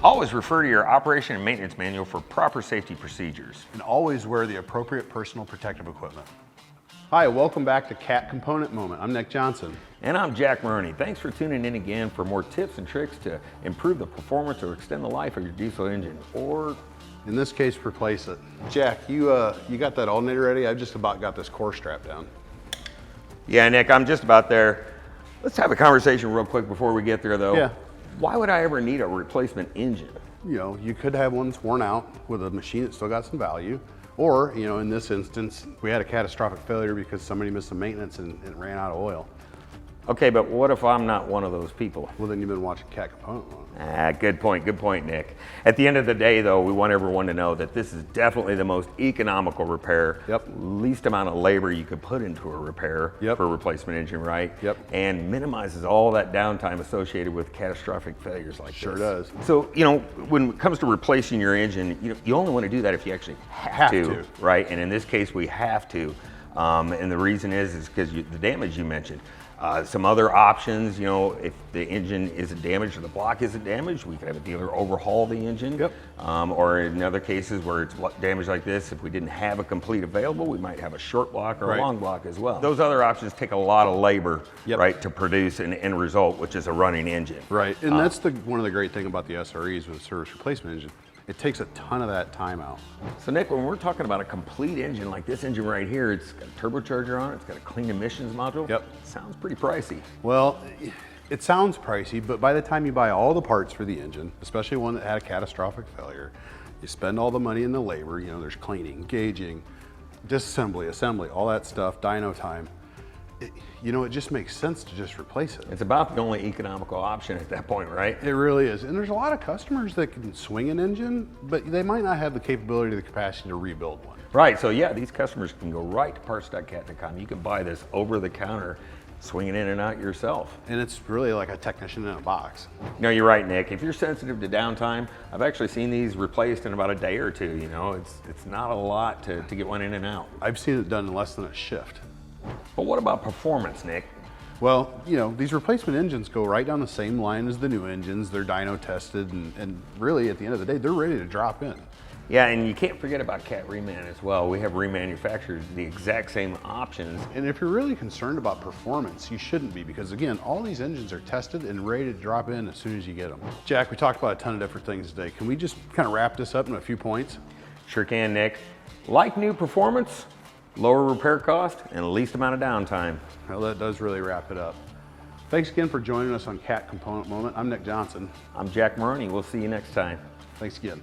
Always refer to your operation and maintenance manual for proper safety procedures. And always wear the appropriate personal protective equipment. Hi, welcome back to Cat Component Moment. I'm Nick Johnson. And I'm Jack Maroney. Thanks for tuning in again for more tips and tricks to improve the performance or extend the life of your diesel engine, or in this case, replace it. Jack, you got that alternator ready? I've just about got this core strap down. Yeah, Nick, I'm just about there. Let's have a conversation real quick before we get there, though. Yeah. Why would I ever need a replacement engine? You know, you could have one that's worn out with a machine that's still got some value. Or, you know, in this instance, we had a catastrophic failure because somebody missed some maintenance and it ran out of oil. Okay, but what if I'm not one of those people? Well, then you've been watching Cat Component Moment. Good point, Nick. At the end of the day, though, we want everyone to know that this is definitely the most economical repair. Yep. Least amount of labor you could put into a repair for a replacement engine, right? Yep. And minimizes all that downtime associated with catastrophic failures like this. Sure does. So, you know, when it comes to replacing your engine, you only want to do that if you actually have to, right? And in this case, we have to. And the reason is because the damage you mentioned. Some other options, you know, if the engine isn't damaged or the block isn't damaged, we could have a dealer overhaul the engine. Yep. Or in other cases where it's damaged like this, if we didn't have a complete available, we might have a short block or a long block as well. Those other options take a lot of labor, right, to produce an end result, which is a running engine. Right, and that's one of the great things about the SREs with a service replacement engine. It takes a ton of that time out. So Nick, when we're talking about a complete engine like this engine right here, it's got a turbocharger on it, it's got a clean emissions module. Yep. Sounds pretty pricey. Well, it sounds pricey, but by the time you buy all the parts for the engine, especially one that had a catastrophic failure, you spend all the money in the labor, you know, there's cleaning, gauging, disassembly, assembly, all that stuff, dyno time. You know, it just makes sense to just replace it. It's about the only economical option at that point, right? It really is. And there's a lot of customers that can swing an engine, but they might not have the capability or the capacity to rebuild one. Right, so yeah, these customers can go right to parts.cat.com. You can buy this over the counter, swing it in and out yourself. And it's really like a technician in a box. No, you're right, Nick. If you're sensitive to downtime, I've actually seen these replaced in about a day or two. You know, it's not a lot to get one in and out. I've seen it done in less than a shift. But what about performance, Nick? Well, you know, these replacement engines go right down the same line as the new engines. They're dyno tested, and really, at the end of the day, they're ready to drop in. Yeah, and you can't forget about Cat Reman as well. We have remanufactured the exact same options. And if you're really concerned about performance, you shouldn't be, because again, all these engines are tested and ready to drop in as soon as you get them. Jack, we talked about a ton of different things today. Can we just kind of wrap this up in a few points? Sure can, Nick. Like new performance, lower repair cost, and least amount of downtime. Well, that does really wrap it up. Thanks again for joining us on Cat Component Moment. I'm Nick Johnson. I'm Jack Maroney. We'll see you next time. Thanks again.